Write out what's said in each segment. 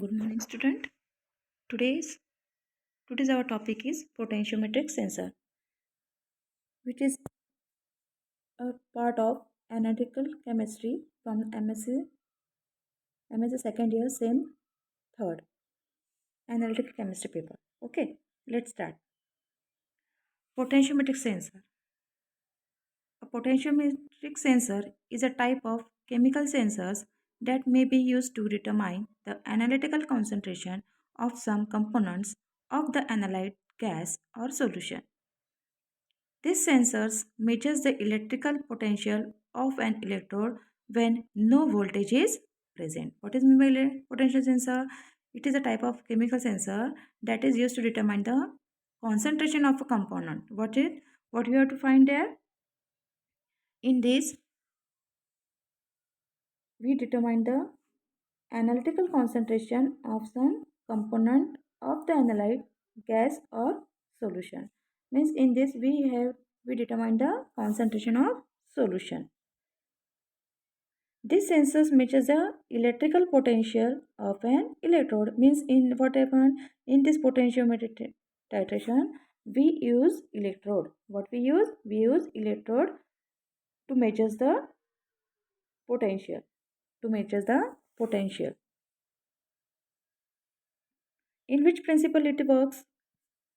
Good morning, student. Today's today's our topic is potentiometric sensor, which is a part of analytical chemistry from MSc second year, same third analytical chemistry paper. Okay, let's start. Potentiometric sensor. A potentiometric sensor is a type of chemical sensors that may be used to determine the analytical concentration of some components of the analyte gas or solution. This sensor measures the electrical potential of an electrode when no voltage is present. What is meant by potential sensor? It is a type of chemical sensor that is used to determine the concentration of a component. What you have to find there? In this, we determine the analytical concentration of some component of the analyte gas or solution. Means in this we determine the concentration of solution. This sensor measures the electrical potential of an electrode. Means in what happened in this potentiometer titration, we use electrode. What we use? We use electrode to measure the potential. To measure the potential. In which principle it works?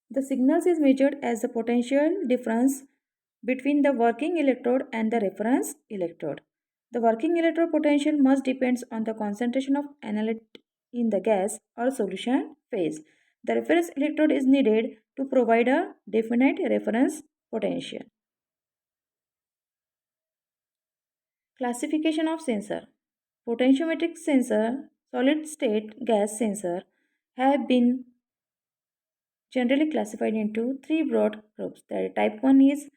The signals is measured as the potential difference between the working electrode and the reference electrode. The working electrode potential must depends on the concentration of analyte in the gas or solution phase. The reference electrode is needed to provide a definite reference potential. Classification of sensor. Potentiometric sensor, solid state gas sensor have been generally classified into three broad groups. The type 1 is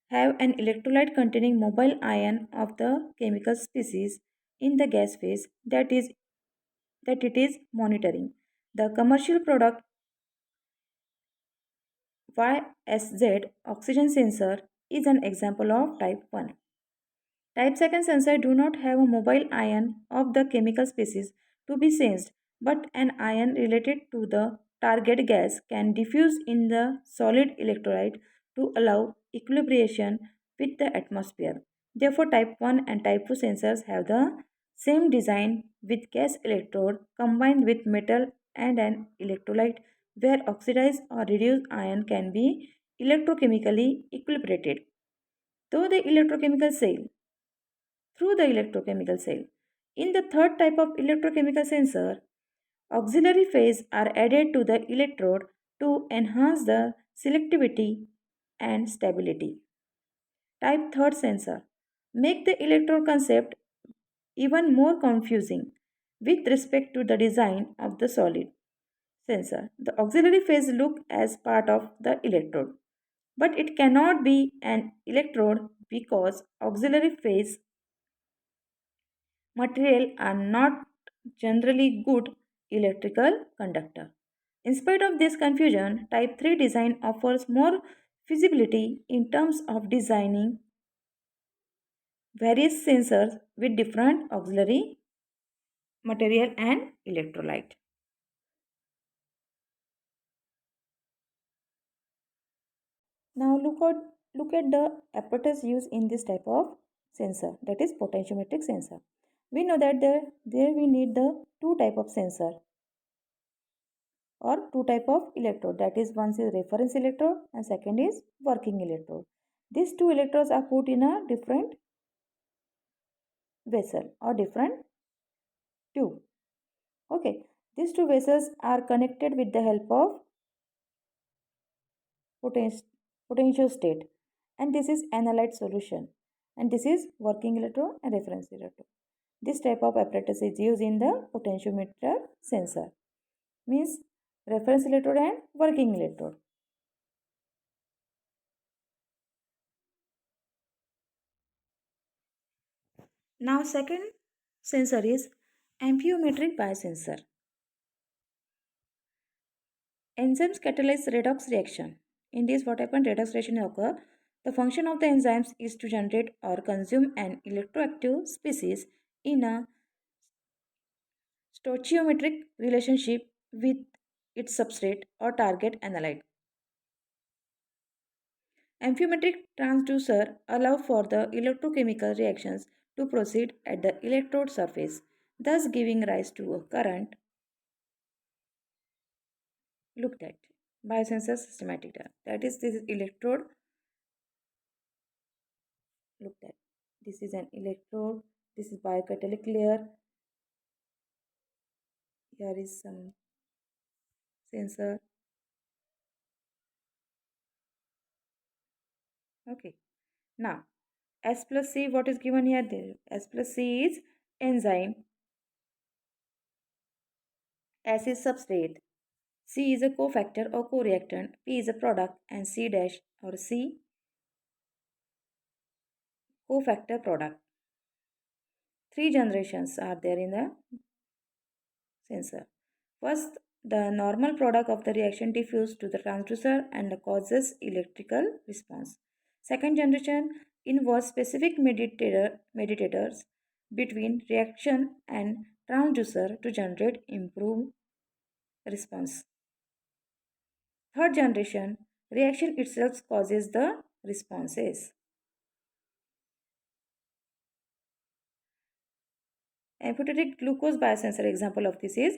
have an electrolyte containing mobile ion of the chemical species in the gas phase that it is monitoring. The commercial product YSZ oxygen sensor is an example of type 1. Type 2 sensor do not have a mobile ion of the chemical species to be sensed, but an ion related to the target gas can diffuse in the solid electrolyte to allow equilibration with the atmosphere. Therefore, type 1 and type 2 sensors have the same design with gas electrode combined with metal and an electrolyte where oxidized or reduced ion can be electrochemically equilibrated. Though the electrochemical cell through the electrochemical cell. In the third type of electrochemical sensor, auxiliary phase are added to the electrode to enhance the selectivity and stability. Type third sensor make the electrode concept even more confusing with respect to the design of the solid sensor. The auxiliary phase look as part of the electrode, but it cannot be an electrode because auxiliary phase material are not generally good electrical conductor. In spite of this confusion, type 3 design offers more feasibility in terms of designing various sensors with different auxiliary material and electrolyte. Now look at the apparatus used in this type of sensor, that is potentiometric sensor. We know that there we need the two type of sensor or two type of electrode, that is one is reference electrode and second is working electrode. These two electrodes are put in a different vessel or different tube. Okay, these two vessels are connected with the help of potential state, and this is analyte solution, and this is working electrode and reference electrode. This type of apparatus is used in the potentiometer sensor, means reference electrode and working electrode. Now second sensor is amphiometric biosensor. Enzymes catalyze redox reaction. In this what happens, redox reaction occur. The function of the enzymes is to generate or consume an electroactive species in a stoichiometric relationship with its substrate or target analyte. Amphiometric transducer allow for the electrochemical reactions to proceed at the electrode surface, thus giving rise to a current looked at. Biosensor systematic data. That is, this is electrode looked at. This is an electrode. This is biocatalytic layer. Here is some sensor. Okay. Now, S plus C, what is given here? There. S plus C is enzyme. S is substrate. C is a cofactor or co-reactant. P is a product, and C dash or C cofactor product. Three generations are there in the sensor. First, the normal product of the reaction diffuses to the transducer and causes electrical response. Second generation involves specific mediators between reaction and transducer to generate improved response. Third generation, reaction itself causes the responses. Amphoteric glucose biosensor example of this is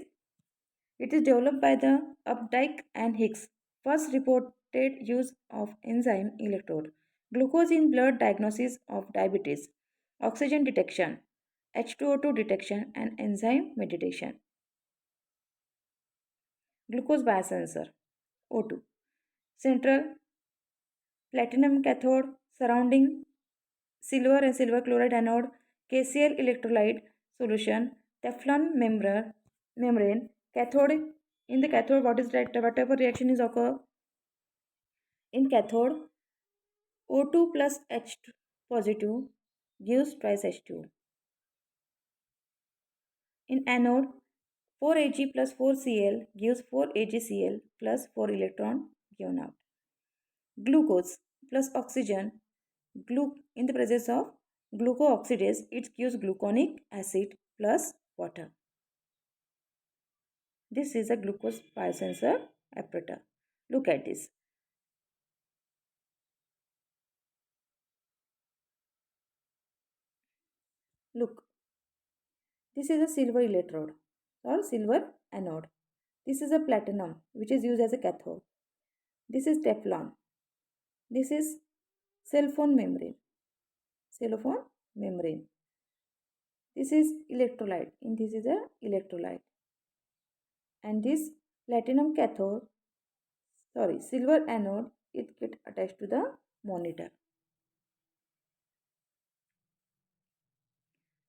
it is developed by the Updike and Hicks. First reported use of enzyme electrode. Glucose in blood diagnosis of diabetes. Oxygen detection. H2O2 detection and enzyme mediation. Glucose biosensor. O2. Central platinum cathode surrounding silver and silver chloride anode. KCl electrolyte solution. Teflon membrane. Cathode. In the cathode, what is that? What type of reaction is occur? In cathode, O2 plus H2 positive gives twice H2. In anode, 4Ag plus 4Cl gives 4AgCl plus 4 electron given out. Glucose plus oxygen in the presence of glucooxidase, it gives gluconic acid plus water. This is a glucose biosensor apparatus. Look at this. Look, this is a silver electrode or silver anode. This is a platinum which is used as a cathode. This is Teflon. This is cellphone membrane. Cellophone membrane. This is electrolyte. And this is a electrolyte. And this platinum cathode, silver anode, it get attached to the monitor.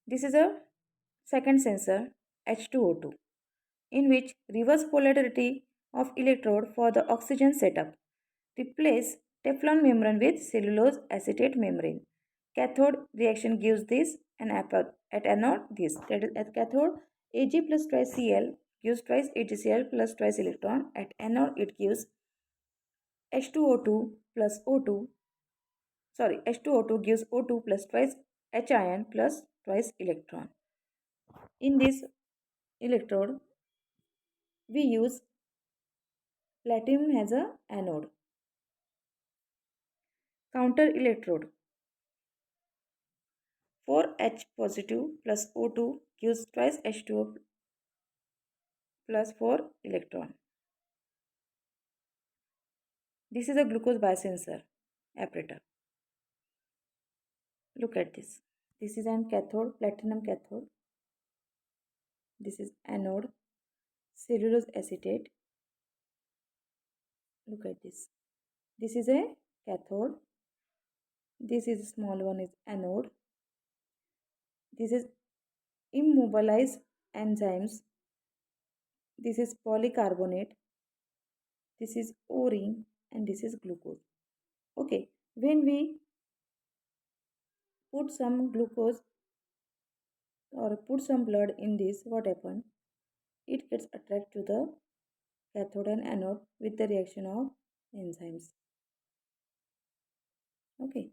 This is a second sensor H2O2 in which reverse polarity of electrode for the oxygen setup. Replace Teflon membrane with cellulose acetate membrane. Cathode reaction gives this and at anode this. That is at cathode Ag plus twice Cl gives twice AgCl plus twice electron. At anode it gives H2O2 plus O2. H2O2 gives O2 plus twice H ion plus twice electron. In this electrode we use platinum as a anode. Counter electrode 4H positive plus O2 gives twice H2O plus 4 electron. This is a glucose biosensor apparatus. Look at this. This is an cathode, platinum cathode. This is anode, cellulose acetate. Look at this. This is a cathode. This is small one is anode. This is immobilized enzymes. This is polycarbonate. This is O-ring and this is glucose. Okay, when we put some glucose or put some blood in this, what happens? It gets attracted to the cathode and anode with the reaction of enzymes. Okay.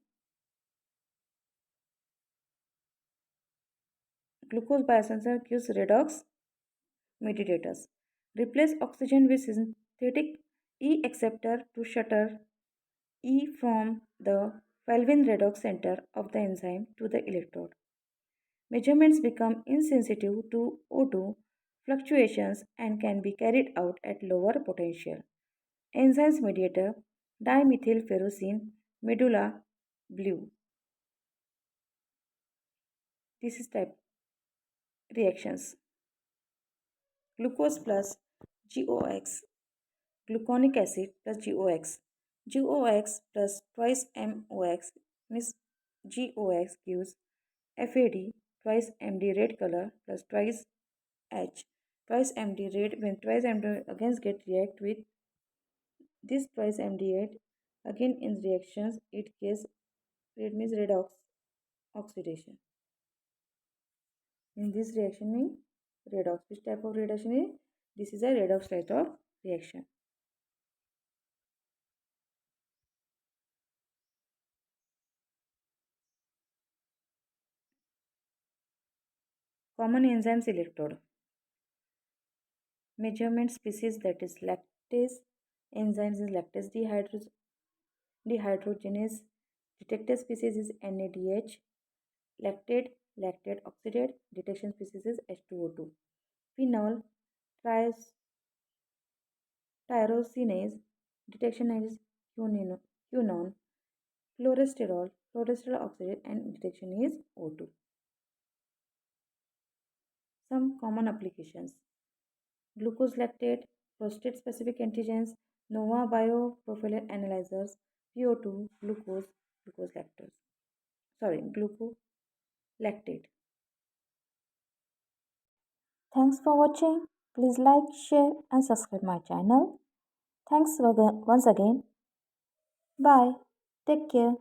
Glucose biosensor gives redox mediators. Replace oxygen with synthetic E acceptor to shutter E from the Kelvin redox center of the enzyme to the electrode. Measurements become insensitive to O2 fluctuations and can be carried out at lower potential. Enzymes mediator dimethylferrocene medulla blue. This is type reactions. Glucose plus GOX, gluconic acid plus GOX. GOX plus twice MOX means GOX gives FAD twice MD red color plus twice H. Twice MD red when twice MD again get react with this twice MD8 again in reactions it gives red means redox oxidation. In this reaction means redox. Which type of reaction is? This is a redox type of reaction. Common enzymes electrode. Measurement species that is lactase. Enzymes is lactase dehydrogenase. Detector species is NADH. Lactate, lactate oxidate. Detection species is H2O2. Phenol, tyrosinase. Detection is quinone. Fluorosterol, fluorosterol oxidate and detection is O2. Some common applications. Glucose lactate, prostate specific antigens, NOVA bioprofile analyzers, PO2, glucose lactose. Sorry, glucolactate. Thanks for watching. Please like, share and subscribe my channel. Thanks once again. Bye. Take care.